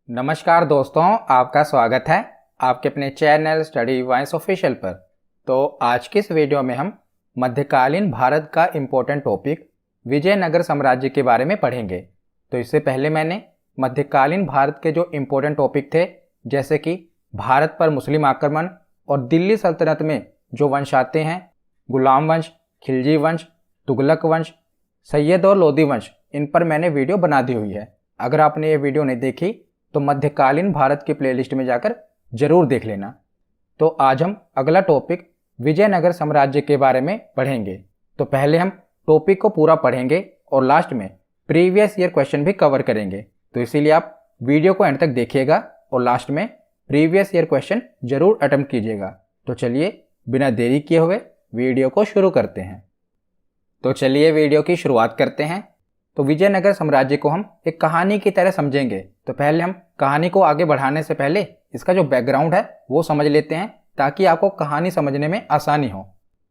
नमस्कार दोस्तों, आपका स्वागत है आपके अपने चैनल स्टडी वाइस ऑफिशियल पर। तो आज की इस वीडियो में हम मध्यकालीन भारत का इम्पोर्टेंट टॉपिक विजयनगर साम्राज्य के बारे में पढ़ेंगे। तो इससे पहले मैंने मध्यकालीन भारत के जो इम्पोर्टेंट टॉपिक थे, जैसे कि भारत पर मुस्लिम आक्रमण और दिल्ली सल्तनत में जो वंश आते हैं, गुलाम वंश, खिलजी वंश, तुगलक वंश, सैयद और लोदी वंश, इन पर मैंने वीडियो बना दी हुई है। अगर आपने ये वीडियो नहीं देखी तो मध्यकालीन भारत की प्लेलिस्ट में जाकर जरूर देख लेना। तो आज हम अगला टॉपिक विजयनगर साम्राज्य के बारे में पढ़ेंगे। तो पहले हम टॉपिक को पूरा पढ़ेंगे और लास्ट में प्रीवियस ईयर क्वेश्चन भी कवर करेंगे। तो इसीलिए आप वीडियो को एंड तक देखिएगा और लास्ट में प्रीवियस ईयर क्वेश्चन जरूर अटेम्प्ट कीजिएगा। तो चलिए बिना देरी किए हुए वीडियो को शुरू करते हैं। तो चलिए वीडियो की शुरुआत करते हैं। तो विजयनगर साम्राज्य को हम एक कहानी की तरह समझेंगे। तो पहले हम कहानी को आगे बढ़ाने से पहले इसका जो बैकग्राउंड है वो समझ लेते हैं, ताकि आपको कहानी समझने में आसानी हो।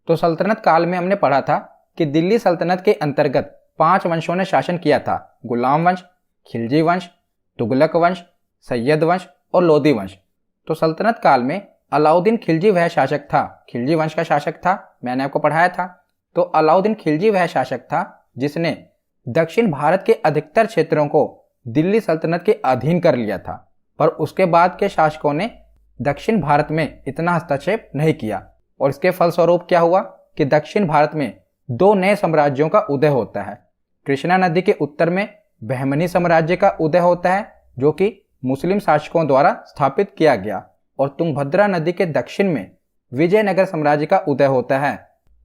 तो सल्तनत काल में हमने पढ़ा था कि दिल्ली सल्तनत के अंतर्गत 5 वंशों ने शासन किया था: गुलाम वंश, खिलजी वंश, तुगलक वंश, सैयद वंश और लोदी वंश। तो सल्तनत काल में अलाउद्दीन खिलजी वह शासक था, खिलजी वंश का शासक था, मैंने आपको पढ़ाया था। तो अलाउद्दीन खिलजी वह शासक था जिसने दक्षिण भारत के अधिकतर क्षेत्रों को दिल्ली सल्तनत के अधीन कर लिया था, पर उसके बाद के शासकों ने दक्षिण भारत में इतना हस्तक्षेप नहीं किया। और इसके फलस्वरूप क्या हुआ कि दक्षिण भारत में 2 नए साम्राज्यों का उदय होता है। कृष्णा नदी के उत्तर में बहमनी साम्राज्य का उदय होता है, जो कि मुस्लिम शासकों द्वारा स्थापित किया गया, और तुंगभद्रा नदी के दक्षिण में विजयनगर साम्राज्य का उदय होता है,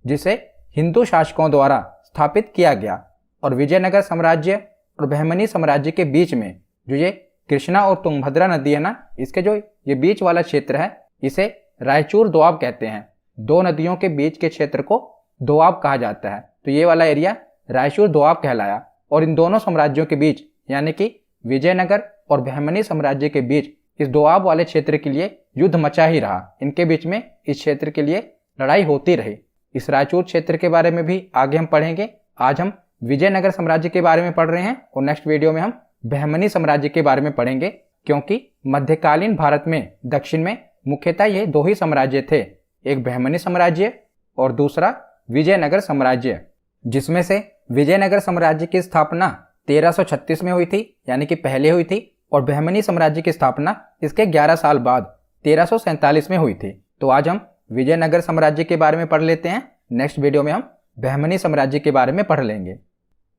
जिसे हिंदू शासकों द्वारा स्थापित किया गया। और विजयनगर साम्राज्य और बहमनी साम्राज्य के बीच में जो ये कृष्णा और तुंगभद्रा नदी है ना, इसके जो ये बीच वाला क्षेत्र है, इसे रायचूर दोआब कहते हैं। 2 नदियों के बीच के क्षेत्र को दोआब कहा जाता है। तो ये वाला एरिया रायचूर दोआब कहलाया। और इन दोनों साम्राज्यों के बीच, यानी कि विजयनगर और बहमनी साम्राज्य के बीच, इस दोआब वाले क्षेत्र के लिए युद्ध मचा ही रहा। इनके बीच में इस क्षेत्र के लिए लड़ाई होती रही। इस रायचूर क्षेत्र के बारे में भी आगे हम पढ़ेंगे। आज हम विजयनगर साम्राज्य के बारे में पढ़ रहे हैं और नेक्स्ट वीडियो में हम बहमनी साम्राज्य के बारे में पढ़ेंगे, क्योंकि मध्यकालीन भारत में दक्षिण में मुख्यतः ये 2 ही साम्राज्य थे, एक बहमनी साम्राज्य और दूसरा विजयनगर साम्राज्य, जिसमें से विजयनगर साम्राज्य की स्थापना 1336 में हुई थी, यानी कि पहले हुई थी, और बहमनी साम्राज्य की स्थापना इसके 11 साल बाद 1347 में हुई थी। तो आज हम विजयनगर साम्राज्य के बारे में पढ़ लेते हैं, नेक्स्ट वीडियो में हम बहमनी साम्राज्य के बारे में पढ़ लेंगे।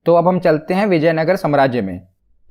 तो अब हम चलते हैं विजयनगर साम्राज्य में।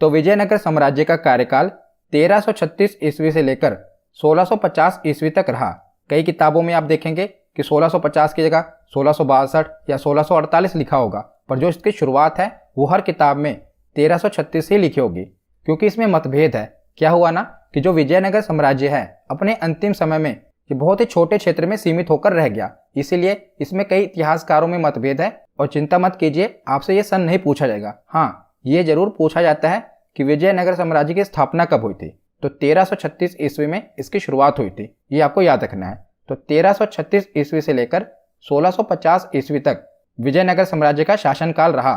तो विजयनगर साम्राज्य का कार्यकाल 1336 ईस्वी से लेकर 1650 ईस्वी तक रहा। कई किताबों में आप देखेंगे कि 1650 की जगह 1662 या 1648 लिखा होगा, पर जो इसकी शुरुआत है वो हर किताब में 1336 ही लिखी होगी, क्योंकि इसमें मतभेद है। क्या हुआ ना कि जो विजयनगर साम्राज्य है अपने अंतिम समय में ये बहुत ही छोटे क्षेत्र में सीमित होकर रह गया, इसीलिए इसमें कई इतिहासकारों में मतभेद है। और चिंता मत कीजिए, आपसे ये सन नहीं पूछा जाएगा। हाँ, ये जरूर पूछा जाता है कि विजयनगर साम्राज्य की स्थापना कब हुई थी। तो 1336 ईस्वी में इसकी शुरुआत हुई थी, ये आपको याद रखना है। तो 1336 ईस्वी से लेकर 1650 ईस्वी तक विजयनगर साम्राज्य का शासनकाल रहा।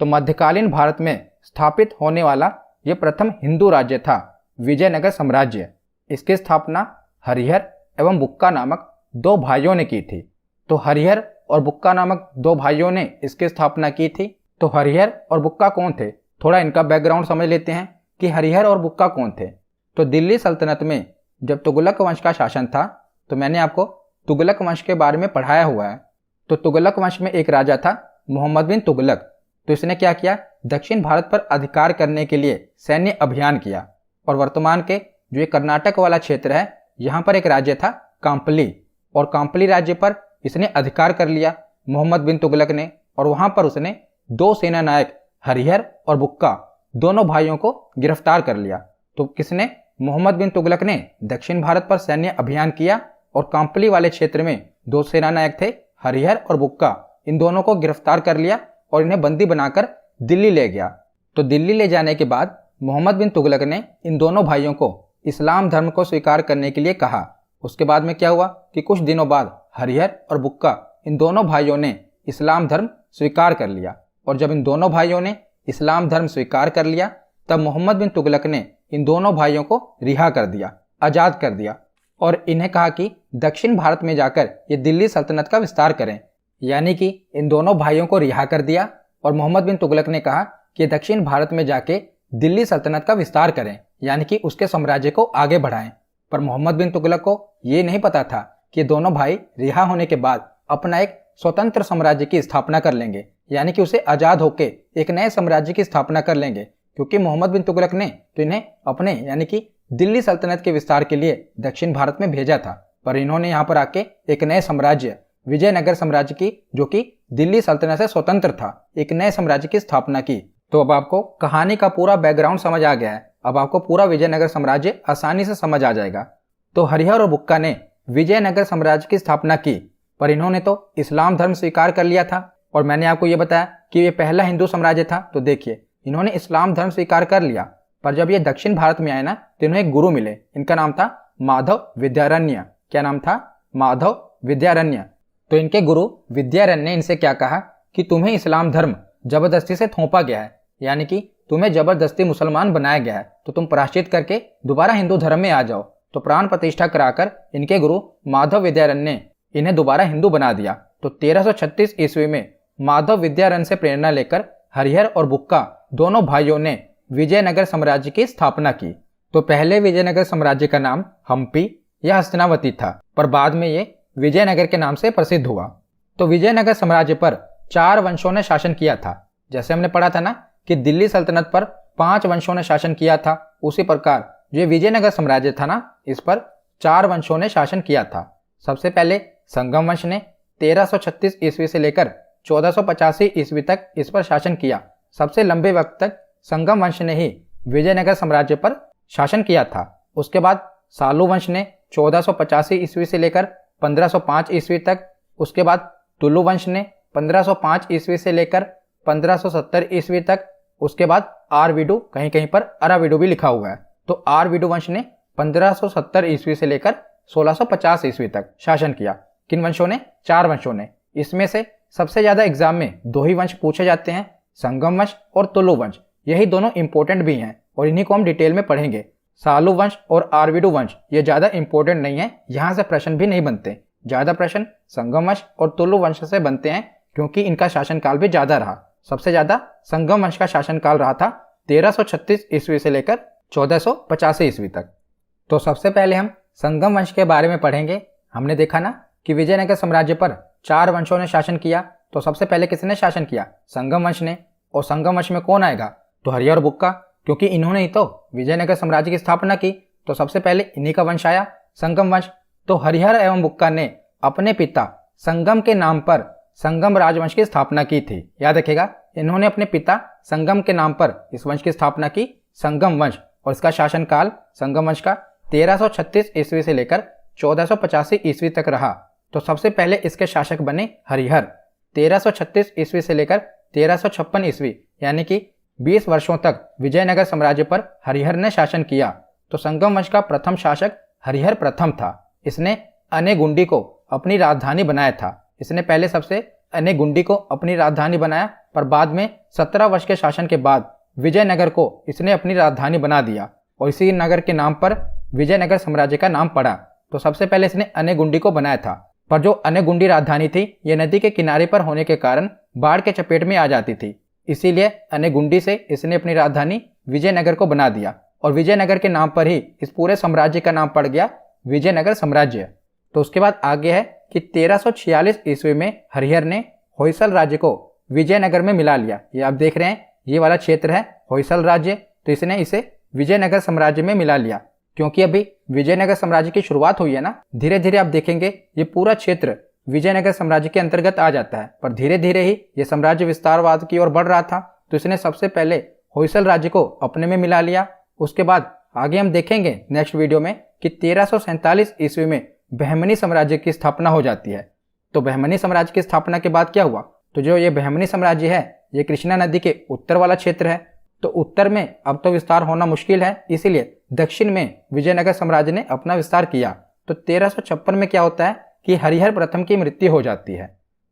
तो मध्यकालीन भारत में स्थापित होने वाला ये प्रथम हिंदू राज्य था, विजयनगर साम्राज्य। इसकी स्थापना हरिहर एवं बुक्का नामक 2 भाइयों ने की थी। तो हरिहर और बुक्का नामक 2 भाइयों ने इसकी स्थापना की थी। तो हरिहर और बुक्का कौन थे, थोड़ा इनका बैकग्राउंड समझ लेते हैं कि हरिहर और बुक्का कौन थे। तो दिल्ली सल्तनत में जब तुगलक वंश का शासन था, तो मैंने आपको तुगलक वंश के बारे में पढ़ाया हुआ है। तो तुगलक वंश में एक राजा था मोहम्मद बिन तुगलक। तो इसने क्या किया, दक्षिण भारत पर अधिकार करने के लिए सैन्य अभियान किया। और वर्तमान के जो ये कर्नाटक वाला क्षेत्र है, यहाँ पर एक राज्य था कांपली, और कांपली राज्य पर इसने अधिकार कर लिया मोहम्मद बिन तुगलक ने। और वहां पर उसने 2 सेना नायक हरिहर और बुक्का दोनों भाइयों को गिरफ्तार कर लिया। तो किसने, मोहम्मद बिन तुगलक ने दक्षिण भारत पर सैन्य अभियान किया, और कांपली वाले क्षेत्र में 2 सेना नायक थे हरिहर और बुक्का, इन दोनों को गिरफ्तार कर लिया और इन्हें बंदी बनाकर दिल्ली ले गया। तो दिल्ली ले जाने के बाद मोहम्मद बिन तुगलक ने इन दोनों भाइयों को इस्लाम धर्म को स्वीकार करने के लिए कहा। उसके बाद में क्या हुआ कि कुछ दिनों बाद हरिहर और बुक्का इन दोनों भाइयों ने इस्लाम धर्म स्वीकार कर लिया। और जब इन दोनों भाइयों ने इस्लाम धर्म स्वीकार कर लिया, तब मोहम्मद बिन तुगलक ने इन दोनों भाइयों को रिहा कर दिया, आज़ाद कर दिया और इन्हें कहा कि दक्षिण भारत में जाकर ये दिल्ली सल्तनत का विस्तार करें। यानी कि इन दोनों भाइयों को रिहा कर दिया और मोहम्मद बिन तुगलक ने कहा कि दक्षिण भारत में जाके दिल्ली सल्तनत का विस्तार करें, यानी कि उसके साम्राज्य को आगे बढ़ाएं। पर मोहम्मद बिन तुगलक को ये नहीं पता था कि दोनों भाई रिहा होने के बाद अपना एक स्वतंत्र साम्राज्य की स्थापना कर लेंगे, यानी कि उसे आज़ाद होकर एक नए साम्राज्य की स्थापना कर लेंगे। क्योंकि मोहम्मद बिन तुगलक ने तो इन्हें अपने यानी कि दिल्ली सल्तनत के विस्तार के लिए दक्षिण भारत में भेजा था, पर इन्होंने यहाँ पर आके एक नए साम्राज्य विजयनगर साम्राज्य की, जो कि दिल्ली सल्तनत से स्वतंत्र था, एक नए साम्राज्य की स्थापना की। तो अब आपको कहानी का पूरा बैकग्राउंड समझ आ गया है। अब आपको पूरा विजयनगर साम्राज्य आसानी से समझ आ जाएगा। तो हरिहर और बुक्का ने विजयनगर साम्राज्य की स्थापना की, पर इन्होंने तो इस्लाम धर्म स्वीकार कर लिया था और मैंने आपको ये बताया कि ये पहला हिंदू साम्राज्य था। तो देखिए, इन्होंने इस्लाम धर्म स्वीकार कर लिया, पर जब ये दक्षिण भारत में आए ना तो इन्हें एक गुरु मिले। इनका नाम था माधव विद्यारण्य। क्या नाम था? माधव विद्यारण्य। तो इनके गुरु विद्यारण्य ने इनसे क्या कहा कि तुम्हें इस्लाम धर्म जबरदस्ती से थोपा गया है, यानी कि तुम्हें जबरदस्ती मुसलमान बनाया गया है, तो तुम प्रायश्चित करके दोबारा हिंदू धर्म में आ जाओ। तो प्राण प्रतिष्ठा कराकर इनके गुरु माधव विद्यारण्य ने इन्हें दोबारा हिंदू बना दिया। तो 1336 ईस्वी में माधव विद्यारण्य से प्रेरणा लेकर हरिहर और बुक्का दोनों भाइयों ने विजयनगर साम्राज्य की स्थापना की। तो पहले विजयनगर साम्राज्य का नाम हम्पी या हस्तिनावती था, पर बाद में ये विजयनगर के नाम से प्रसिद्ध हुआ। तो विजयनगर साम्राज्य पर 4 वंशों ने शासन किया था। जैसे हमने पढ़ा था ना कि दिल्ली सल्तनत पर 5 वंशों ने शासन किया था, उसी प्रकार जो विजयनगर साम्राज्य था ना, इस पर 4 वंशों ने शासन किया था। सबसे पहले संगम वंश ने 1336 ईस्वी से लेकर 1485 ईस्वी तक इस पर शासन किया। सबसे लंबे वक्त तक संगम वंश ने ही विजयनगर साम्राज्य पर शासन किया था। उसके बाद सालू वंश ने 1485 ईस्वी से लेकर 1505 ईस्वी तक, उसके बाद तुलु वंश ने 1505 ईस्वी से लेकर 1570 ईस्वी तक, उसके बाद आरवीडू, कहीं कहीं पर अरावीडू भी लिखा हुआ है, तो आरवीडू वंश ने 1570 ईस्वी से लेकर 1650 ईस्वी तक शासन किया। किन वंशों ने? 4 वंशों ने। इसमें से सबसे ज्यादा एग्जाम में 2 ही वंश पूछे जाते हैं, संगम वंश और तुलु वंश। यही दोनों इंपॉर्टेंट भी हैं और इन्हीं को हम डिटेल में पढ़ेंगे। सालू वंश और आरवीडू वंश ये ज्यादा इंपॉर्टेंट नहीं है, यहाँ से प्रश्न भी नहीं बनते। ज्यादा प्रश्न संगम वंश और तुलु वंश से बनते हैं, क्योंकि इनका शासनकाल भी ज्यादा रहा। सबसे ज्यादा संगम वंश का शासनकाल रहा था 1336 ईस्वी से लेकर 1485 ईस्वी तक। तो सबसे पहले हम संगम वंश के बारे में पढ़ेंगे। हमने देखा ना कि विजयनगर साम्राज्य पर 4 वंशों ने शासन किया। तो सबसे पहले किसने शासन किया? संगम वंश ने। और संगम वंश में कौन आएगा? तो हरिहर और बुक्का, क्योंकि इन्होंने ही तो विजयनगर साम्राज्य की स्थापना की। तो सबसे पहले इन्हीं का वंश आया, संगम वंश। तो हरिहर एवं बुक्का ने अपने पिता संगम के नाम पर संगम राजवंश की स्थापना की थी। याद रखेगा, इन्होंने अपने पिता संगम के नाम पर इस वंश की स्थापना की, संगम वंश। और इसका शासनकाल संगम वंश का 1336 ईस्वी से लेकर 1485 ईस्वी तक रहा। तो सबसे पहले इसके शासक बने हरिहर। 1336 ईस्वी से लेकर 1356 ईस्वी, यानी कि 20 वर्षों तक विजयनगर साम्राज्य पर हरिहर ने शासन किया। तो संगम वंश का प्रथम शासक हरिहर प्रथम था। इसने अनेगुंडी को अपनी राजधानी बनाया था। इसने पहले सबसे अनेगुंडी को अपनी राजधानी बनाया, पर बाद में 17 वर्ष के शासन के बाद विजयनगर को इसने अपनी राजधानी बना दिया और इसी नगर के नाम पर विजयनगर साम्राज्य का नाम पड़ा। तो सबसे पहले इसने अनेगुंडी को बनाया था, पर जो अनेगुंडी राजधानी थी ये नदी के किनारे पर होने के कारण बाढ़ के चपेट में आ जाती थी। इसीलिए अनेगुंडी से इसने अपनी राजधानी विजयनगर को बना दिया और विजयनगर के नाम पर ही इस पूरे साम्राज्य का नाम पड़ गया विजयनगर साम्राज्य। तो उसके बाद आगे है कि 1346 ईस्वी में हरिहर ने होयसल राज्य को विजयनगर में मिला लिया। ये आप देख रहे हैं, ये वाला क्षेत्र है होयसल राज्य। तो इसने इसे विजयनगर साम्राज्य में मिला लिया, क्योंकि अभी विजयनगर साम्राज्य की शुरुआत हुई है ना। धीरे धीरे आप देखेंगे ये पूरा क्षेत्र विजयनगर साम्राज्य के अंतर्गत आ जाता है, पर धीरे धीरे ही ये साम्राज्य विस्तारवाद की ओर बढ़ रहा था। तो इसने सबसे पहले होयसल राज्य को अपने में मिला लिया। उसके बाद आगे हम देखेंगे नेक्स्ट वीडियो में कि 1347 ईस्वी में बहमनी साम्राज्य की स्थापना हो जाती है। तो बहमनी साम्राज्य की स्थापना के बाद क्या हुआ? तो जो ये बहमनी साम्राज्य है ये कृष्णा नदी के उत्तर वाला क्षेत्र है। तो उत्तर में अब तो विस्तार होना मुश्किल है, इसीलिए दक्षिण में विजयनगर साम्राज्य ने अपना विस्तार किया। तो 1356 में क्या होता है कि हरिहर प्रथम की मृत्यु हो जाती है।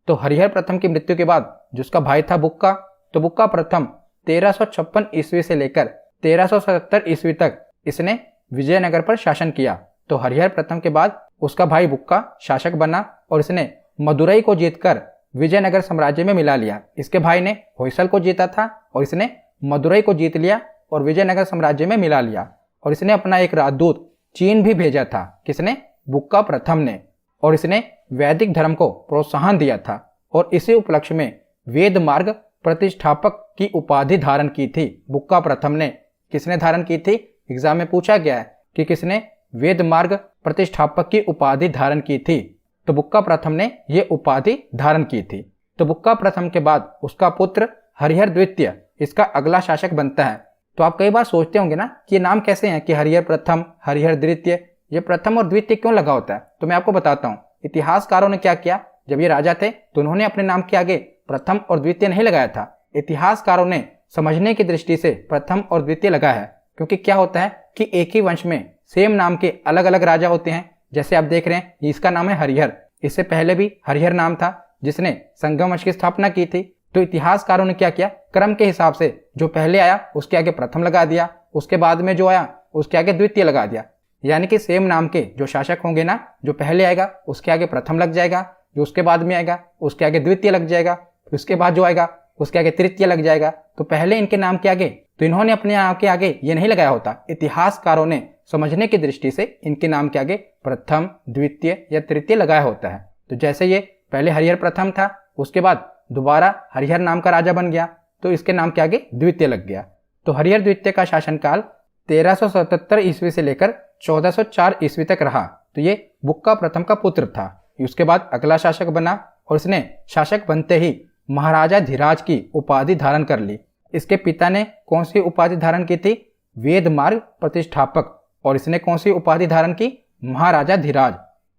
तो हरिहर प्रथम की मृत्यु के बाद जिसका भाई था बुक्का, तो बुक्का प्रथम 1356 ईस्वी से लेकर 1377 ईस्वी तक इसने विजयनगर पर शासन किया। तो हरिहर प्रथम के बाद उसका भाई बुक्का शासक बना और इसने मदुरई को जीतकर विजयनगर साम्राज्य में मिला लिया। इसके भाई ने होयसल को जीता था और इसने मदुरई को जीत लिया और विजयनगर साम्राज्य में मिला लिया। और इसने अपना एक राजदूत चीन भी भेजा था। किसने? बुक्का प्रथम ने। और इसने वैदिक धर्म को प्रोत्साहन दिया था और इसी उपलक्ष्य में वेद मार्ग प्रतिष्ठापक की उपाधि धारण की थी बुक्का प्रथम ने। किसने धारण की थी? एग्जाम में पूछा गया है कि किसने वेद मार्ग प्रतिष्ठापक की उपाधि धारण की थी। तो बुक्का प्रथम ने यह उपाधि धारण की थी। तो बुक्का प्रथम के बाद उसका पुत्र हरिहर द्वितीय इसका अगला शासक बनता है। तो आप कई बार सोचते होंगे ना कि ये नाम कैसे हैं कि हरिहर प्रथम, हरिहर द्वितीय, ये प्रथम और द्वितीय क्यों लगा होता है? तो मैं आपको बताता हूँ। इतिहासकारों ने क्या किया, जब ये राजा थे तो उन्होंने अपने नाम के आगे प्रथम और द्वितीय नहीं लगाया था। इतिहासकारों ने समझने की दृष्टि से प्रथम और द्वितीय लगा है, क्योंकि क्या होता है कि एक ही वंश में सेम नाम के अलग अलग राजा होते हैं। जैसे आप देख रहे हैं, इसका नाम है हरिहर, इससे पहले भी हरिहर नाम था जिसने संगम वंश की स्थापना की थी। तो इतिहासकारों ने क्या किया, क्रम के हिसाब से जो पहले आया उसके आगे प्रथम लगा दिया, उसके बाद में जो आया उसके आगे द्वितीय लगा दिया। यानी कि सेम नाम के जो शासक होंगे ना, जो पहले आएगा उसके आगे प्रथम लग जाएगा, जो उसके बाद में आएगा उसके आगे द्वितीय लग जाएगा, उसके बाद जो आएगा उसके आगे तृतीय लग जाएगा। तो पहले इनके नाम के आगे, तो इन्होंने अपने नाम के आगे ये नहीं लगाया होता। इतिहासकारों ने समझने की दृष्टि से इनके नाम के आगे प्रथम, द्वितीय या तृतीय लगाया होता है। तो जैसे ये पहले हरिहर प्रथम था, उसके बाद दोबारा हरिहर नाम का राजा बन गया, तो इसके नाम के आगे द्वितीय लग गया। तो हरिहर द्वितीय का शासनकाल 1377 ईस्वी से लेकर 1404 ईस्वी तक रहा। तो ये बुक्का प्रथम का पुत्र था। उसके बाद अगला शासक बना और इसने शासक बनते ही महाराजा धीराज की उपाधि धारण कर ली। इसके पिता ने कौन सी उपाधि धारण की थी? वेद मार्ग प्रतिष्ठापक। और इसने कौन सी उपाधि धारण की? महाराजा धीराज।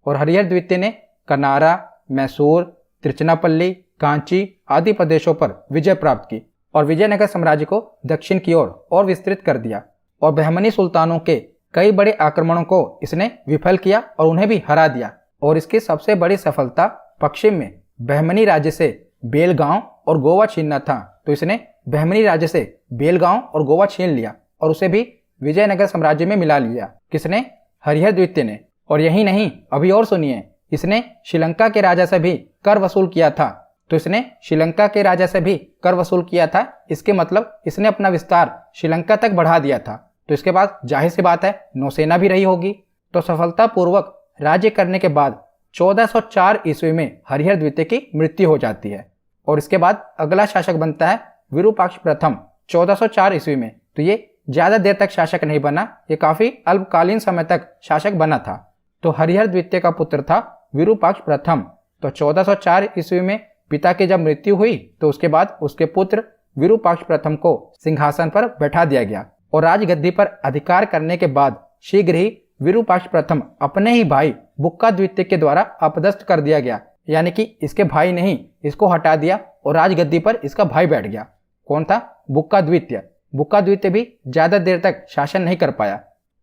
और हरिहर द्वितीय ने कनारा, मैसूर, तिरुचिरापल्ली, कांची आदि प्रदेशों पर विजय प्राप्त की और विजयनगर साम्राज्य को दक्षिण की ओर और विस्तृत कर दिया। और बहमनी सुल्तानों के कई बड़े आक्रमणों को इसने विफल किया और उन्हें भी हरा दिया। और इसकी सबसे बड़ी सफलता पश्चिम में बहमनी राज्य से बेलगांव और गोवा छीनना था। तो इसने बहमनी राज्य से बेलगांव और गोवा छीन लिया और उसे भी विजयनगर साम्राज्य में मिला लिया। किसने? हरिहर द्वितीय ने। और यही नहीं, अभी और सुनिए, इसने श्रीलंका के राजा से भी कर वसूल किया था। तो इसने श्रीलंका के राजा से भी कर वसूल किया था। इसके मतलब इसने अपना विस्तार श्रीलंका तक बढ़ा दिया था। तो इसके बाद जाहिर सी बात है नौसेना भी रही होगी। तो सफलतापूर्वक राज्य करने के बाद 1404 ईस्वी में हरिहर द्वितीय की मृत्यु हो जाती है। और इसके बाद अगला शासक बनता है विरूपाक्ष प्रथम 1404 ईस्वी में। तो ये ज्यादा देर तक शासक नहीं बना, ये काफी अल्पकालीन समय तक शासक बना था। तो हरिहर द्वितीय का पुत्र था विरूपाक्ष प्रथम। तो 1404 ईस्वी में पिता की जब मृत्यु हुई तो उसके बाद उसके पुत्र विरूपाक्ष प्रथम को सिंहासन पर बैठा दिया गया और राजगद्दी पर अधिकार करने के बाद शीघ्र ही विरूपाक्ष प्रथम अपने ही भाई बुक्का द्वितीय के द्वारा अपदस्थ कर दिया गया। यानी कि इसके भाई ने ही इसको हटा दिया और राजगद्दी पर इसका भाई बैठ गया। कौन था? बुक्का द्वितीय। बुक्का द्वितीय भी ज्यादा देर तक शासन नहीं कर पाया।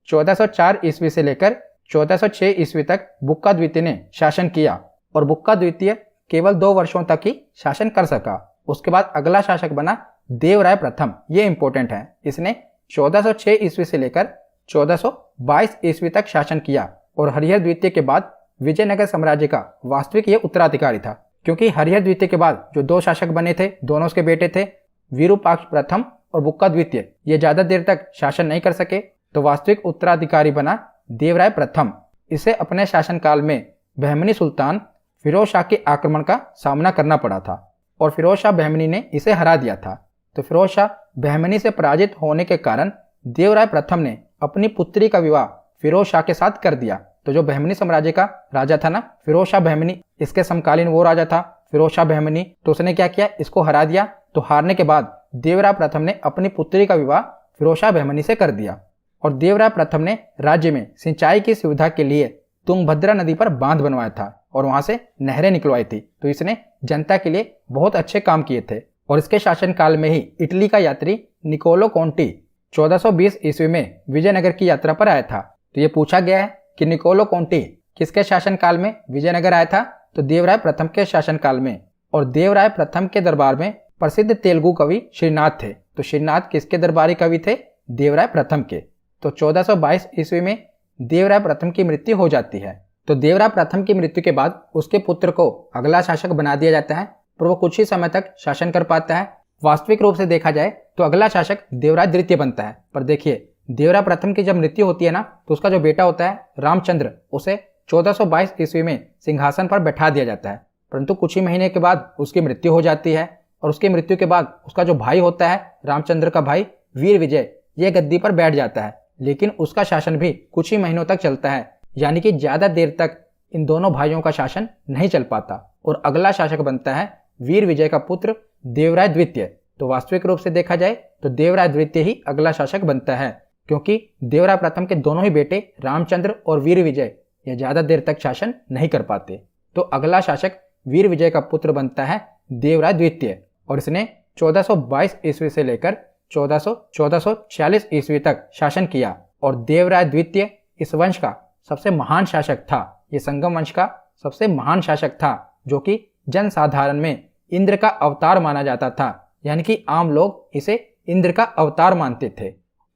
1404 ईस्वी से लेकर 1406 ईस्वी तक बुक्का द्वितीय ने शासन किया और बुक्का द्वितीय केवल 2 वर्षों तक ही शासन कर सका। उसके बाद अगला शासक बना देवराय प्रथम। ये इंपॉर्टेंट है। इसने 1406 ईस्वी से लेकर 1422 ईस्वी तक शासन किया और हरिहर द्वितीय के बाद विजयनगर साम्राज्य का वास्तविक ये उत्तराधिकारी था, क्योंकि हरिहर द्वितीय के बाद जो 2 शासक बने थे, दोनों उसके बेटे थे, विरूपाक्ष प्रथम और बुक्का द्वितीय। ये ज्यादा देर तक शासन नहीं कर सके, तो वास्तविक उत्तराधिकारी बना देवराय प्रथम। इसे अपने शासनकाल में बहमनी सुल्तान फिरोज शाह के आक्रमण का सामना करना पड़ा था और फिरोज शाह बहमनी ने इसे हरा दिया था। तो फिरोज शाह बहमनी से पराजित होने के कारण देवराय प्रथम ने अपनी पुत्री का विवाह फिरोज शाह के साथ कर दिया। तो जो बहमनी साम्राज्य का राजा था ना, फिरोज शाह बहमनी, इसके समकालीन वो राजा था फिरोज शाह बहमनी। तो उसने क्या किया, इसको हरा दिया। तो हारने के बाद देवराय प्रथम ने अपनी पुत्री का विवाह फिरोज शाह बहमनी से कर दिया और देवराय प्रथम ने राज्य में सिंचाई की सुविधा के लिए तुंगभद्रा नदी पर बांध बनवाया था और वहां से नहरें निकलवाई थी। तो इसने जनता के लिए बहुत अच्छे काम किए थे। और इसके शासनकाल में ही इटली का यात्री निकोलो कोंटी 1420 ईस्वी में विजयनगर की यात्रा पर आया था। तो ये पूछा गया है कि निकोलो कोंटी किसके शासनकाल में विजयनगर आया था? तो देवराय प्रथम के शासनकाल में। और देवराय प्रथम के दरबार में प्रसिद्ध तेलुगु कवि श्रीनाथ थे। तो श्रीनाथ किसके दरबारी कवि थे? देवराय प्रथम के। तो 1422 ईस्वी में देवराय प्रथम की मृत्यु हो जाती है। तो देवराय प्रथम की मृत्यु के बाद उसके पुत्र को अगला शासक बना दिया जाता है, पर वो कुछ ही समय तक शासन कर पाता है। वास्तविक रूप से देखा जाए तो अगला शासक देवराय द्वितीय बनता है। पर देखिए, देवराय प्रथम की जब मृत्यु होती है ना, तो उसका जो बेटा होता है रामचंद्र, उसे 1422 ईस्वी में सिंहासन पर बैठा दिया जाता है। परंतु कुछ ही महीने के बाद उसकी मृत्यु हो जाती है, और उसकी मृत्यु के बाद उसका जो भाई होता है, रामचंद्र का भाई वीर विजय, ये गद्दी पर बैठ जाता है। लेकिन उसका शासन भी कुछ ही महीनों तक चलता है, यानी कि ज्यादा देर तक इन दोनों भाइयों का शासन नहीं चल पाता, और अगला शासक बनता है वीर विजय का पुत्र देवराय द्वितीय। तो वास्तविक रूप से देखा जाए तो देवराय द्वितीय ही अगला शासक बनता है, क्योंकि देवराय प्रथम के दोनों ही बेटे रामचंद्र और वीर विजय ये ज्यादा देर तक शासन नहीं कर पाते। तो अगला शासक वीर विजय का पुत्र बनता है देवराय द्वितीय, और इसने 1422 ईस्वी से लेकर 1446 ईस्वी तक शासन किया। और देवराय द्वितीय इस वंश का सबसे महान शासक था। ये संगम वंश का सबसे महान शासक था, जो कि जनसाधारण में इंद्र का अवतार माना जाता था, यानी कि आम लोग इसे इंद्र का अवतार मानते थे।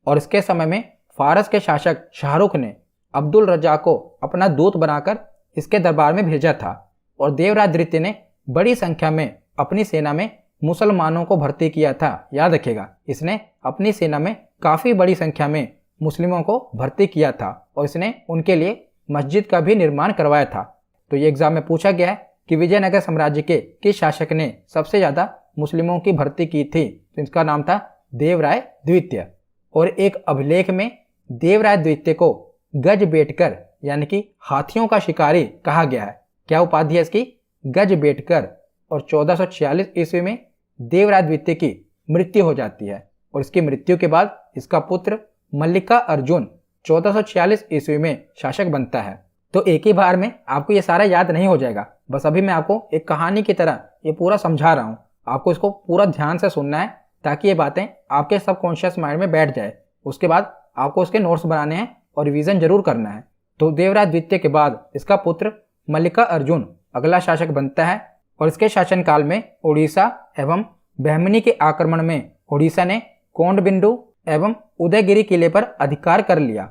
और इसके समय में फारस के शासक शाहरुख ने अब्दुल रजा को अपना दूत बनाकर इसके दरबार में भेजा था, और देवराय द्वितीय ने बड़ी संख्या में अपनी सेना में मुसलमानों को भर्ती किया था। याद रखिएगा, इसने अपनी सेना में काफ़ी बड़ी संख्या में मुस्लिमों को भर्ती किया था, और इसने उनके लिए मस्जिद का भी निर्माण करवाया था। तो ये एग्जाम में पूछा गया है कि विजयनगर साम्राज्य के किस शासक ने सबसे ज़्यादा मुस्लिमों की भर्ती की थी, तो इसका नाम था देवराय द्वितीय। और एक अभिलेख में देवराय द्वितीय को गज बेटकर, यानी कि हाथियों का शिकारी कहा गया है। क्या उपाधि है इसकी? गज बेटकर। और 1446 ईस्वी में देवराय द्वितीय की मृत्यु हो जाती है, और इसकी मृत्यु के बाद इसका पुत्र मल्लिका अर्जुन 1446 ईस्वी में शासक बनता है। तो एक ही बार में आपको ये सारा याद नहीं हो जाएगा, बस अभी मैं आपको एक कहानी की तरह ये पूरा समझा रहा हूँ। आपको इसको पूरा ध्यान से सुनना है, ताकि ये बातें आपके सबकॉन्शियस माइंड में बैठ जाए। उसके बाद आपको उसके नोट्स बनाने हैं और रिवीजन जरूर करना है। तो देवराय द्वितीय के बाद इसका पुत्र मल्लिका अर्जुन अगला शासक बनता है, और इसके शासनकाल में उड़ीसा एवं बहमनी के आक्रमण में उड़ीसा ने कोंडबिंडु एवं उदयगिरी किले पर अधिकार कर लिया,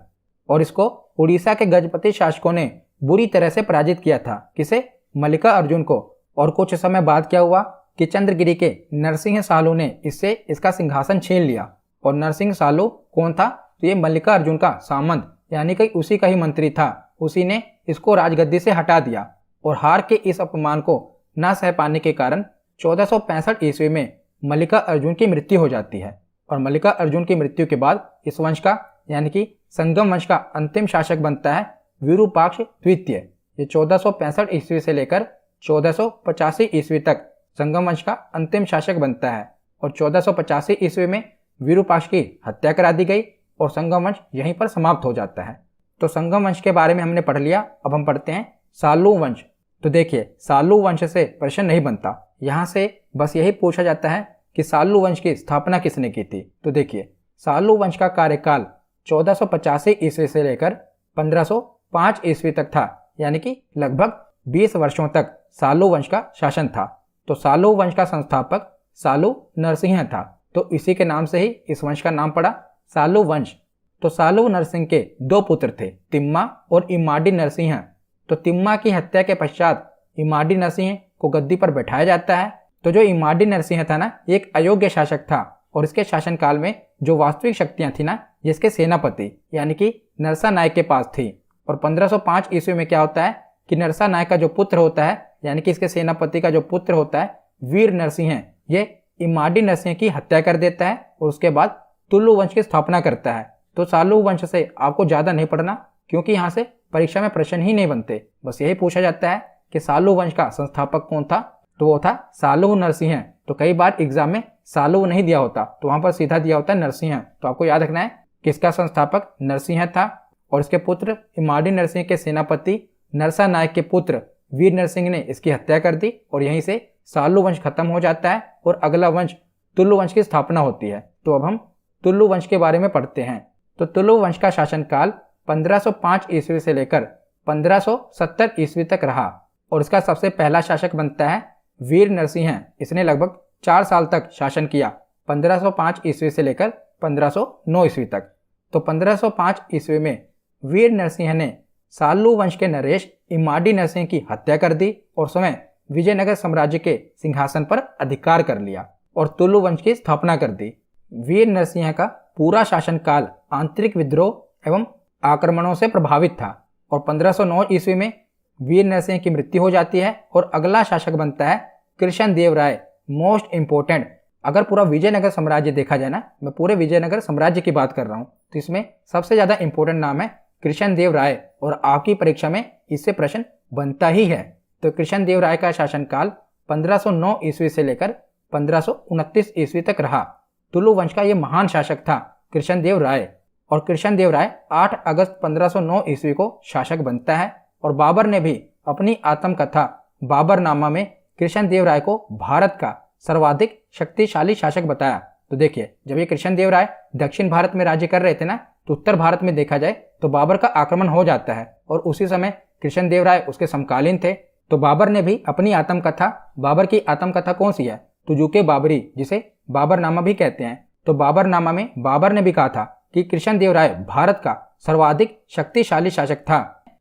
और इसको उड़ीसा के गजपति शासकों ने बुरी तरह से पराजित किया था। किसे? मल्लिका अर्जुन को। और कुछ समय बाद क्या हुआ कि चंद्रगिरी के नरसिंह सालू ने इससे इसका सिंहासन छीन लिया। और नरसिंह सालू कौन था? तो ये मल्लिका अर्जुन का सामंत, यानी कि उसी का ही मंत्री था। उसी ने इसको राजगद्दी से हटा दिया, और हार के इस अपमान को न सह पाने के कारण 1465 ईस्वी में मल्लिका अर्जुन की मृत्यु हो जाती है। और मल्लिका अर्जुन की मृत्यु के बाद इस वंश का, यानी कि संगम वंश का अंतिम शासक बनता है विरूपाक्ष द्वितीय। ये 1465 ईस्वी से लेकर 1485 ईस्वी तक संगम वंश का अंतिम शासक बनता है, और 1485 ईस्वी में विरूपाक्ष की हत्या करा दी गई, और संगम वंश यहीं पर समाप्त हो जाता है। तो संगम वंश के बारे में हमने पढ़ लिया। अब हम पढ़ते हैं सालू वंश। तो देखिए, सालू वंश से प्रश्न नहीं बनता, यहाँ से बस यही पूछा जाता है कि सालू वंश की स्थापना किसने की थी। तो देखिए, सालू वंश का कार्यकाल 1485 ईस्वी से लेकर 1505 ईस्वी तक था, यानी कि लगभग 20 वर्षों तक सालू वंश का शासन था। तो सालू वंश का संस्थापक सालू नरसिंह था, तो इसी के नाम से ही इस वंश का नाम पड़ा सालू वंश। तो सालू नरसिंह के दो पुत्र थे, तिम्मा और इमाडी नरसिंह। तो तिम्मा की हत्या के पश्चात इमाडी नरसिंह को गद्दी पर बैठाया जाता है। तो जो इमाडी नरसिंह था ना, ये एक अयोग्य शासक था, और इसके शासनकाल में जो वास्तविक शक्तियां थी ना, जिसके सेनापति यानी कि नरसा नायक के पास थी। और 1505 ईस्वी में क्या होता है कि नरसा नायक का जो पुत्र होता है, यानी कि इसके सेनापति का जो पुत्र होता है वीर नरसिंह, ये इमाडी नरसिंह की हत्या कर देता है, और उसके बाद तुलु वंश की स्थापना करता है। तो सालू वंश से आपको ज्यादा नहीं पढ़ना, क्योंकि यहाँ से परीक्षा में प्रश्न ही नहीं बनते। बस यही पूछा जाता है कि सालू वंश का संस्थापक कौन था, तो वो था सालू नरसिंह। तो कई बार एग्जाम में सालू नहीं दिया होता, तो वहां पर सीधा दिया होता है नरसिंह। तो आपको याद रखना है किसका संस्थापक नरसिंह था, और इसके पुत्र इमाडी नरसिंह के सेनापति नरसा नायक के पुत्र वीर नरसिंह ने इसकी हत्या कर दी, और यहीं से सालू वंश खत्म हो जाता है, और अगला वंश तुलु वंश की स्थापना होती है। तो अब हम तुलु वंश के बारे में पढ़ते हैं। तो तुलु वंश का शासनकाल 1505 ईस्वी से लेकर 1570 ईस्वी तक रहा, और इसका सबसे पहला शासक बनता है वीर नरसिंह। इसने लगभग 4 साल तक शासन किया, 1505 ईस्वी से लेकर 1509 ईस्वी तक। तो 1505 ईस्वी में वीर नरसिंह ने सालू वंश के नरेश इमाडी नरसिंह की हत्या कर दी और स्वयं विजयनगर साम्राज्य के सिंहासन पर अधिकार कर लिया और तुलु वंश की स्थापना कर दी। वीर नरसिंह का पूरा शासनकाल आंतरिक विद्रोह एवं आक्रमणों से प्रभावित था और 1509 ईस्वी में वीर नरसिंह की मृत्यु हो जाती है और अगला शासक बनता है कृष्ण देव राय। मोस्ट इंपोर्टेंट, अगर पूरा विजयनगर साम्राज्य देखा जाए ना, मैं पूरे विजयनगर साम्राज्य की बात कर रहा हूँ, तो इसमें सबसे ज्यादा इंपॉर्टेंट नाम है कृष्ण देव राय और आपकी परीक्षा में इससे प्रश्न बनता ही है। तो कृष्ण देव राय का शासनकाल 1509 ईस्वी से लेकर 1529 ईस्वी तक रहा। तुलु वंश का ये महान शासक था कृष्ण देव राय, और कृष्ण देव राय 8 अगस्त 1509 ईस्वी को शासक बनता है और बाबर ने भी अपनी आत्मकथा बाबरनामा में कृष्ण देव राय को भारत का सर्वाधिक शक्तिशाली शासक बताया। तो देखिए, जब ये कृष्ण देव राय दक्षिण भारत में राज्य कर रहे थे ना, तो उत्तर भारत में देखा जाए तो बाबर का आक्रमण हो जाता है और उसी समय कृष्ण देव राय उसके समकालीन थे। तो बाबर ने भी अपनी आत्मकथा, बाबर की आत्मकथा कौन सी है, तुजुके बाबरी, जिसे बाबरनामा भी कहते हैं, तो बाबरनामा में बाबर ने भी कहा था कि कृष्ण देव राय भारत का सर्वाधिक शक्तिशाली शासक था।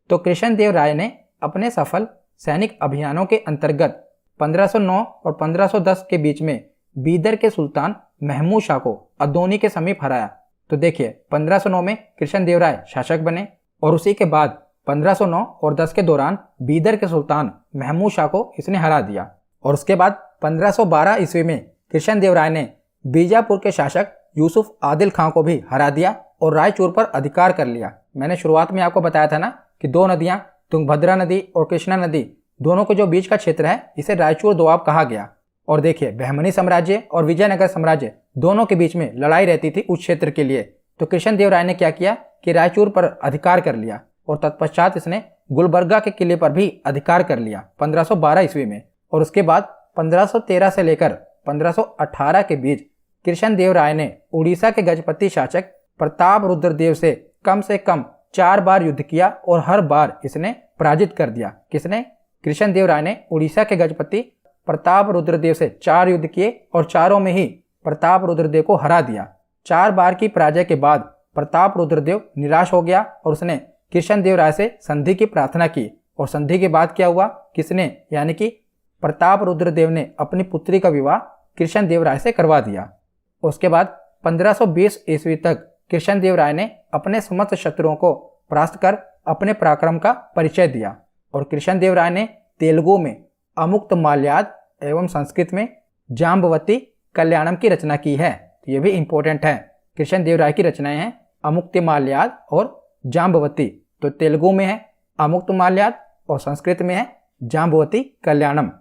तो कृष्ण देव राय ने अपने सफल सैनिक अभियानों के अंतर्गत 1509 और 1510 के बीच में बीदर के सुल्तान महमूद शाह को अदोनी के समीप हराया। तो देखिए, 1509 में कृष्ण देव राय शासक बने और उसी के बाद 1509 और 10 के दौरान बीदर के सुल्तान महमूद शाह को इसने हरा दिया और उसके बाद 1512 ईस्वी में कृष्ण देव राय ने बीजापुर के शासक यूसुफ आदिल खां को भी हरा दिया और रायचूर पर अधिकार कर लिया। मैंने शुरुआत में आपको बताया था ना कि दो नदियां, तुंगभद्रा नदी और कृष्णा नदी, दोनों के जो बीच का क्षेत्र है इसे रायचूर दोआब कहा गया। और देखिए, बहमनी साम्राज्य और विजयनगर साम्राज्य दोनों के बीच में लड़ाई रहती थी उस क्षेत्र के लिए। तो कृष्ण देव राय ने क्या किया कि रायचूर पर अधिकार कर लिया और तत्पश्चात इसने गुलबर्गा के किले पर भी अधिकार कर लिया 1512 ईस्वी में। और उसके बाद 1513 से लेकर 1518 के बीच कृष्ण देव राय ने उड़ीसा के गजपति शासक प्रताप रुद्रदेव से कम 4 बार युद्ध किया और हर बार इसने पराजित कर दिया। किसने? कृष्ण देव राय ने उड़ीसा के गजपति प्रताप रुद्रदेव से 4 युद्ध किए और चारों में ही प्रताप रुद्रदेव को हरा दिया। 4 बार की पराजय के बाद प्रताप रुद्रदेव निराश हो गया और उसने कृष्ण देव राय से संधि की प्रार्थना की। और संधि के बाद क्या हुआ? किसने, यानी कि प्रताप रुद्रदेव ने अपनी पुत्री का विवाह कृष्ण देव राय से करवा दिया। उसके बाद 1520 ईस्वी तक कृष्ण देव राय ने अपने समस्त शत्रुओं को परास्त कर अपने पराक्रम का परिचय दिया। और कृष्ण देव राय ने तेलुगु में अमुक्त माल्याद एवं संस्कृत में जाम्बवती कल्याणम की रचना की है। तो ये भी इंपॉर्टेंट है। कृष्ण देव राय की रचनाएं हैं अमुक्त माल्याद और जाम्बवती। तो तेलुगु में है अमुक्त माल्याद और संस्कृत में है जाम्बवती कल्याणम।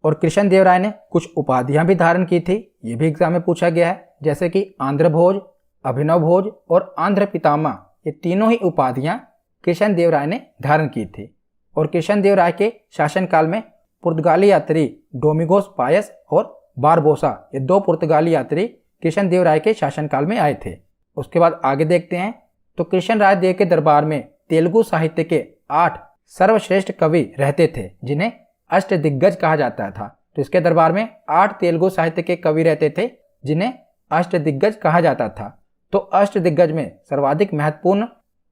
और कृष्ण देव राय ने कुछ उपाधियां भी धारण की थी, ये भी एग्जाम में पूछा गया है, जैसे कि आंध्र भोज, अभिनव भोज और आंध्र पितामह। ये तीनों ही उपाधियां कृष्ण देव राय ने धारण की थी। और कृष्ण देव राय के शासनकाल में पुर्तगाली यात्री डोमिगोस पायस और बारबोसा, ये 2 पुर्तगाली यात्री कृष्ण देव राय के शासनकाल में आए थे। उसके बाद आगे देखते हैं। तो कृष्ण राय देव के दरबार में तेलुगु साहित्य के 8 सर्वश्रेष्ठ कवि रहते थे, जिन्हें अष्ट दिग्गज कहा जाता था। तो इसके दरबार में 8 तेलुगु साहित्य के कवि रहते थे, जिन्हें अष्ट दिग्गज कहा जाता था। तो अष्ट दिग्गज में सर्वाधिक महत्वपूर्ण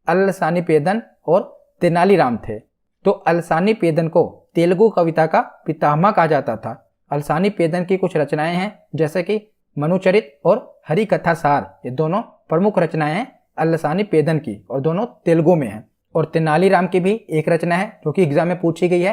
अलसानीपेदन और तेनालीराम थे। तो अलसानीपेदन को तेलुगु कविता का पितामह कहा जाता था। अलसानीपेदन की कुछ रचनाएं हैं, जैसे कि मनुचरित और हरि कथा सार, ये दोनों प्रमुख रचनाएं हैं अलसानीपेदन की और दोनों तेलुगु में हैं। और तेनालीराम की भी एक रचना है जो कि एग्जाम में पूछी गई है,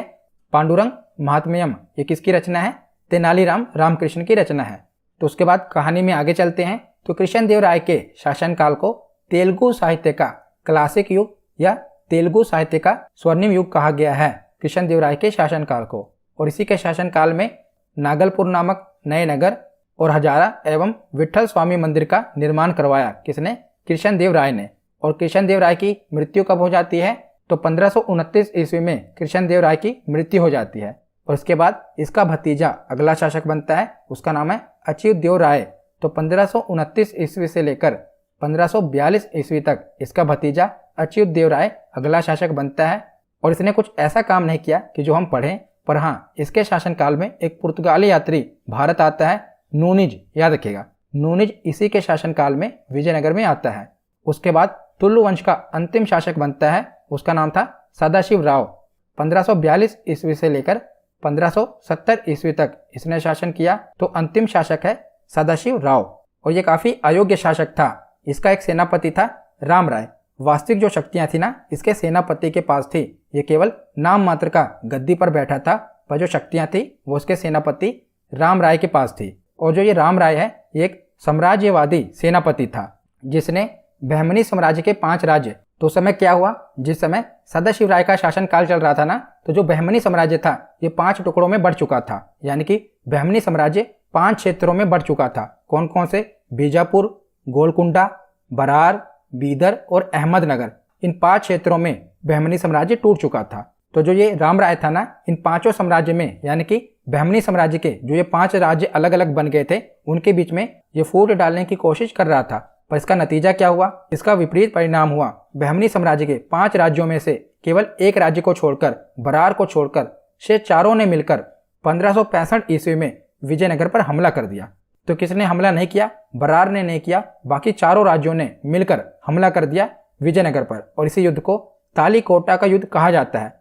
पांडुरंग महात्म्यम। ये किसकी रचना है? तेनालीराम रामकृष्ण की रचना है। तो उसके बाद कहानी में आगे चलते हैं। तो कृष्ण देव राय के शासनकाल को तेलुगु साहित्य का क्लासिक युग या तेलुगु साहित्य का स्वर्णिम युग कहा गया है, कृष्ण देव राय के शासनकाल को। और इसी के शासनकाल में नागलपुर नामक नए नगर और हजारा एवं विठल स्वामी मंदिर का निर्माण करवाया। किसने? कृष्ण देव राय ने। और कृष्ण देव राय की मृत्यु कब हो जाती है? तो 1529 ईस्वी में कृष्ण देव राय की मृत्यु हो जाती है। और इसके बाद इसका भतीजा अगला शासक बनता है, उसका नाम है अच्युत देव राय। तो 1529 ईस्वी से लेकर 1542 ईस्वी तक इसका भतीजा अच्युत देव राय अगला शासक बनता है। और इसने कुछ ऐसा काम नहीं किया कि जो हम पढ़ें, पर हाँ, इसके शासनकाल में एक पुर्तगाली यात्री भारत आता है, नूनिज, याद रखिएगा, नूनिज इसी के शासनकाल में विजयनगर में आता है। उसके बाद तुलु वंश का अंतिम शासक बनता है, उसका नाम था सदाशिव राव। 1542 ईस्वी से लेकर 1570 ईस्वी तक इसने शासन किया। तो अंतिम शासक है सदाशिव राव और ये काफी अयोग्य शासक था। इसका एक सेनापति था राम राय। वास्तविक जो शक्तियां थी ना इसके सेनापति के पास थी, ये केवल नाम मात्र का गद्दी पर बैठा था, पर जो शक्तियां थी वो उसके सेनापति राम राय के पास थी। और जो ये राम राय है ये एक साम्राज्यवादी सेनापति था जिसने बहमनी साम्राज्य के 5 राज्य, तो उस समय क्या हुआ, जिस समय सदाशिव राय का शासन काल चल रहा था ना, तो जो बहमनी साम्राज्य था ये 5 टुकड़ों में बढ़ चुका था। यानी कि बहमनी साम्राज्य 5 क्षेत्रों में बढ़ चुका था। कौन कौन से? बीजापुर, गोलकुंडा, बरार, बीदर और अहमदनगर। इन 5 क्षेत्रों में बहमनी साम्राज्य टूट चुका था। तो जो ये राम राय था ना, इन 5 साम्राज्य में यानी कि बहमनी साम्राज्य के जो ये 5 राज्य अलग अलग बन गए थे उनके बीच में ये फूट डालने की कोशिश कर रहा था। पर इसका नतीजा क्या हुआ? इसका विपरीत परिणाम हुआ। बहमनी साम्राज्य के 5 राज्यों में से केवल एक राज्य को छोड़कर, बरार को छोड़कर, शेष चारों ने मिलकर 1565 ईस्वी में विजयनगर पर हमला कर दिया। तो किसने हमला नहीं किया? बरार ने नहीं किया, बाकी चारों राज्यों ने मिलकर हमला कर दिया विजयनगर पर। और इसी युद्ध को तालीकोटा का युद्ध कहा जाता है।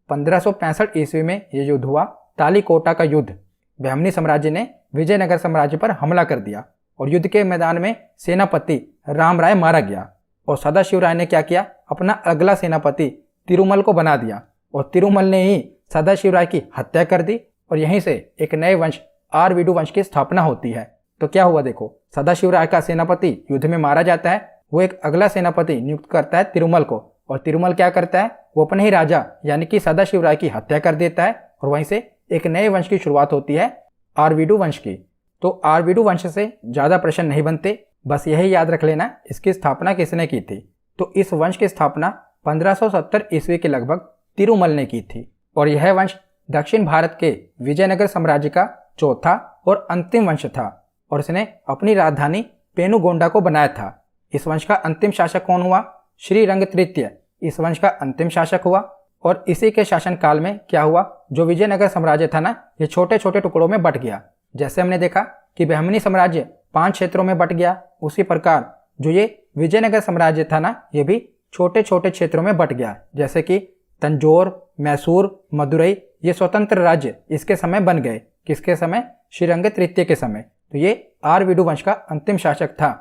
1565 ईस्वी में यह युद्ध हुआ, तालीकोटा का युद्ध। बहमनी साम्राज्य ने विजयनगर साम्राज्य पर हमला कर दिया और युद्ध के मैदान में सेनापति राम राय मारा गया। और सदाशिव राय ने क्या किया? अपना अगला सेनापति तिरुमल को बना दिया और तिरुमल ने ही सदाशिव राय की हत्या कर दी और यहीं से एक नए वंश आरवीडू वंश की स्थापना होती है। तो क्या हुआ देखो, सदाशिव राय का सेनापति युद्ध में मारा जाता है, वो एक अगला सेनापति नियुक्त करता है तिरुमल को, और तिरुमल क्या करता है? वो अपने ही राजा यानी कि सदाशिव राय की हत्या कर देता है और वहीं से एक नए वंश की शुरुआत होती है, आरवीडू वंश की। तो आरवीडू वंश से ज्यादा प्रश्न नहीं बनते, बस यही याद रख लेना इसकी स्थापना किसने की थी। तो इस वंश की स्थापना 1570 ईस्वी के लगभग तिरुमल ने की थी और यह वंश दक्षिण भारत के विजयनगर साम्राज्य का चौथा और अंतिम वंश था और इसने अपनी राजधानी पेनुगोंडा को बनाया था। इस वंश का अंतिम शासक कौन हुआ? श्रीरंग तृतीय इस वंश का अंतिम शासक हुआ। और इसी के शासन काल में क्या हुआ, जो विजयनगर साम्राज्य था ना, ये छोटे छोटे टुकड़ों में बट गया। जैसे हमने देखा कि बहमनी साम्राज्य 5 क्षेत्रों में बट गया, उसी प्रकार जो ये विजयनगर साम्राज्य था ना, ये भी छोटे छोटे क्षेत्रों में बट गया। जैसे कि तंजौर, मैसूर, मदुरई, ये स्वतंत्र राज्य इसके समय बन गए। किसके समय? श्रीरंग तृतीय के समय। तो ये आरवीडू वंश का अंतिम शासक था।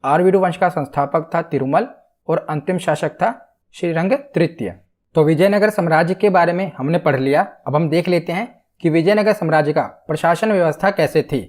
आरवीडू वंश का संस्थापक था तिरुमल और अंतिम शासक था श्रीरंग तृतीय। तो विजयनगर साम्राज्य के बारे में हमने पढ़ लिया। अब हम देख लेते हैं कि विजयनगर साम्राज्य का प्रशासन व्यवस्था कैसे थी।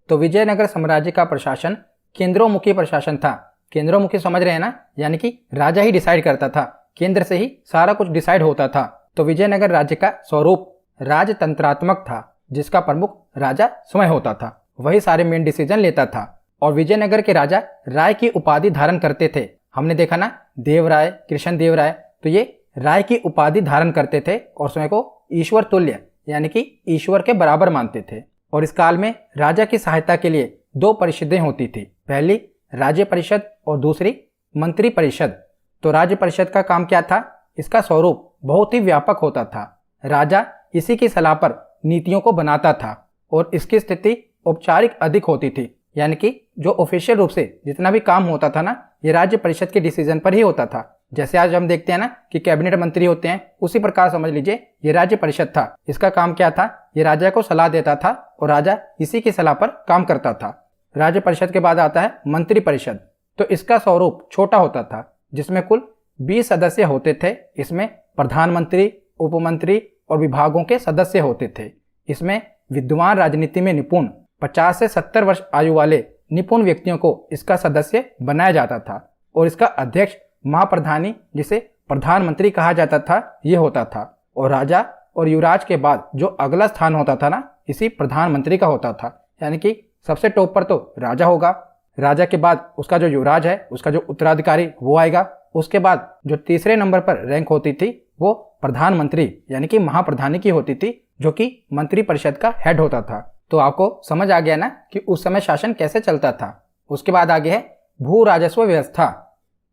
तो विजयनगर साम्राज्य का प्रशासन केंद्रोमुखी प्रशासन था। केंद्रोमुखी समझ रहे हैं ना, यानी कि राजा ही डिसाइड करता था, केंद्र से ही सारा कुछ डिसाइड होता था। तो विजयनगर राज्य का स्वरूप राजतंत्रात्मक था, जिसका प्रमुख राजा स्वयं होता था, वही सारे मेन डिसीजन लेता था। और विजयनगर के राजा राय की उपाधि धारण करते थे। हमने देखा ना, देवराय, कृष्ण देव राय, तो ये राय की उपाधि धारण करते थे और स्वयं को ईश्वर तुल्य यानी कि ईश्वर के बराबर मानते थे। और इस काल में राजा की सहायता के लिए 2 परिषदें होती थी, पहली राज्य परिषद और दूसरी मंत्री परिषद। तो राज्य परिषद का काम क्या था? इसका स्वरूप बहुत ही व्यापक होता था। राजा इसी की सलाह पर नीतियों को बनाता था और इसकी स्थिति औपचारिक अधिक होती थी, यानी कि जो ऑफिशियल रूप से जितना भी काम होता था ना, ये राज्य परिषद के डिसीजन पर ही होता था। जैसे आज हम देखते हैं ना कि कैबिनेट मंत्री होते हैं, उसी प्रकार समझ लीजिए ये राज्य परिषद था। इसका काम क्या था? ये राजा को सलाह देता था और राजा इसी की सलाह पर काम करता था। राज्य परिषद के बाद आता है मंत्री परिषद। तो इसका स्वरूप छोटा होता था, जिसमें कुल 20 सदस्य होते थे। इसमें प्रधानमंत्री, उपमंत्री और विभागों के सदस्य होते थे। इसमें विद्वान, राजनीति में निपुण 50 से 70 वर्ष आयु वाले निपुण व्यक्तियों को इसका सदस्य बनाया जाता था और इसका अध्यक्ष महाप्रधानी, जिसे प्रधानमंत्री कहा जाता था, ये होता था। और राजा और युवराज के बाद जो अगला स्थान होता था ना, इसी प्रधानमंत्री का होता था। यानी कि सबसे टॉप पर तो राजा होगा, राजा के बाद उसका जो युवराज है, उसका जो उत्तराधिकारी वो आएगा। उसके बाद जो तीसरे नंबर पर रैंक होती थी वो प्रधानमंत्री यानी कि महाप्रधानी की होती थी, जो कि मंत्री परिषद का हेड होता था। तो आपको समझ आ गया ना कि उस समय शासन कैसे चलता था। उसके बाद आगे है भू राजस्व व्यवस्था।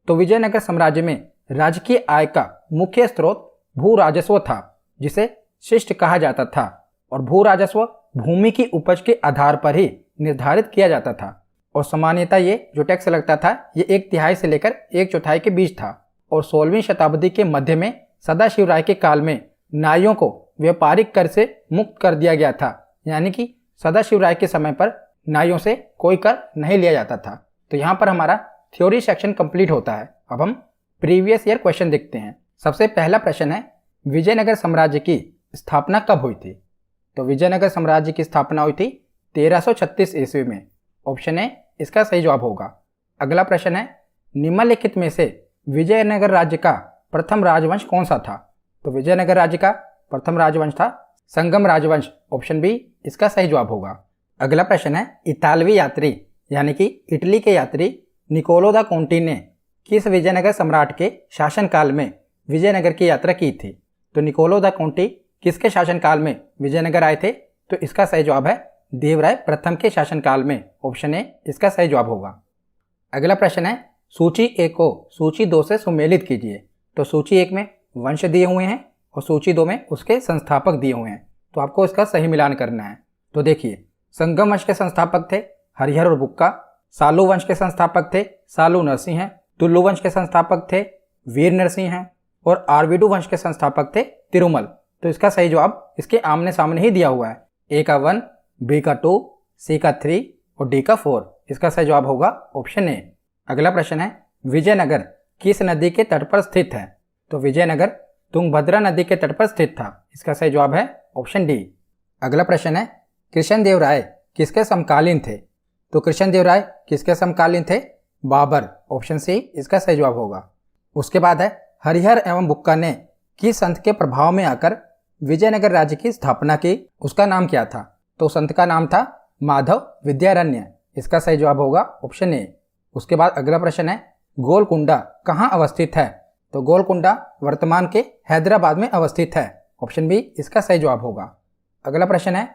तो विजयनगर साम्राज्य में राजकीय आय का मुख्य स्रोत भू राजस्व था, जिसे शिष्ट कहा जाता था। और भू राजस्व भूमि की उपज के आधार पर ही निर्धारित किया जाता था। और सामान्यतः ये जो टैक्स लगता था ये 1/3 से लेकर 1/4 के बीच था। और 16वीं शताब्दी के मध्य में सदाशिवराय के काल में नाइयों को व्यापारिक कर से मुक्त कर दिया गया था, यानी कि सदाशिवराय के समय पर नाइयों से कोई कर नहीं लिया जाता था। तो यहाँ पर हमारा थ्योरी सेक्शन कंप्लीट होता है। अब हम प्रीवियस ईयर क्वेश्चन देखते हैं। सबसे पहला प्रश्न है, विजयनगर साम्राज्य की स्थापना कब हुई थी? तो विजयनगर साम्राज्य की स्थापना हुई थी 1336 ईस्वी में। ऑप्शन ए इसका सही जवाब होगा। अगला प्रश्न है, निम्नलिखित में से विजयनगर राज्य का प्रथम राजवंश कौन सा था? तो विजयनगर राज्य का प्रथम राजवंश था संगम राजवंश। ऑप्शन बी इसका सही जवाब होगा। अगला प्रश्न है, इतालवी यात्री यानी कि इटली के यात्री निकोलो दा कोंटी ने किस विजयनगर सम्राट के शासनकाल में विजयनगर की यात्रा की थी? तो निकोलो दा कोंटी किसके शासनकाल में विजयनगर आए थे? तो इसका सही जवाब है देवराय प्रथम के शासनकाल में। ऑप्शन ए इसका सही जवाब होगा। अगला प्रश्न है, सूची 1 को सूची 2 से सुमेलित कीजिए। तो सूची 1 में वंश दिए हुए हैं और सूची 2 में उसके संस्थापक दिए हुए हैं, तो आपको इसका सही मिलान करना है। तो देखिए, संगम वंश के संस्थापक थे हरिहर और बुक्का, सालू वंश के संस्थापक थे सालू नरसिंह, तुल्लु वंश के संस्थापक थे वीर नरसिंह और आरवीडू वंश के संस्थापक थे तिरुमल। तो इसका सही जवाब इसके आमने सामने ही दिया हुआ है, ए का 1, बी का 2, सी का 3 और डी का 4। इसका सही जवाब होगा ऑप्शन ए। अगला प्रश्न है, विजयनगर किस नदी के तट पर स्थित है? तो विजयनगर तुंगभद्रा नदी के तट पर स्थित था। इसका सही जवाब है ऑप्शन डी। अगला प्रश्न है, कृष्णदेवराय किसके समकालीन थे? तो कृष्णदेवराय किसके समकालीन थे? बाबर। ऑप्शन सी इसका सही जवाब होगा। उसके बाद है, हरिहर एवं बुक्का ने किस संत के प्रभाव में आकर विजयनगर राज्य की स्थापना की? उसका नाम क्या था? तो संत का नाम था माधव विद्यारण्य। इसका सही जवाब होगा ऑप्शन ए। उसके बाद अगला प्रश्न है, गोलकुंडा कहाँ अवस्थित है? तो गोलकुंडा वर्तमान के हैदराबाद में अवस्थित है। ऑप्शन बी इसका सही जवाब होगा। अगला प्रश्न है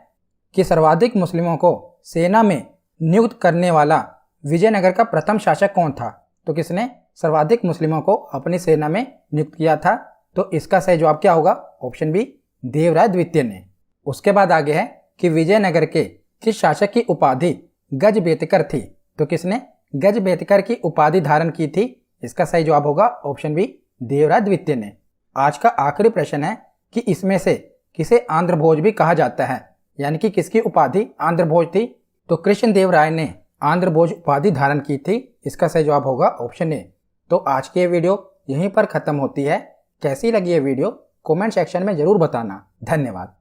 कि सर्वाधिक मुस्लिमों को सेना में नियुक्त करने वाला विजयनगर का प्रथम शासक कौन था? तो किसने सर्वाधिक मुस्लिमों को अपनी सेना में नियुक्त किया था? तो इसका सही जवाब क्या होगा? ऑप्शन बी देवराय द्वितीय ने। उसके बाद आगे है कि विजयनगर के किस शासक की उपाधि गजबेतकर थी? तो किसने गजबेतकर की उपाधि धारण की थी? इसका सही जवाब होगा ऑप्शन बी देवराय द्वितीय ने। आज का आखिरी प्रश्न है कि इसमें से किसे आंध्र भोज भी कहा जाता है, यानी कि किसकी उपाधि आंध्र भोज थी? तो कृष्णदेव राय ने आंध्र भोज उपाधि धारण की थी। इसका सही जवाब होगा ऑप्शन ए। तो आज की ये वीडियो यहीं पर खत्म होती है। कैसी लगी ये वीडियो कमेंट सेक्शन में जरूर बताना। धन्यवाद।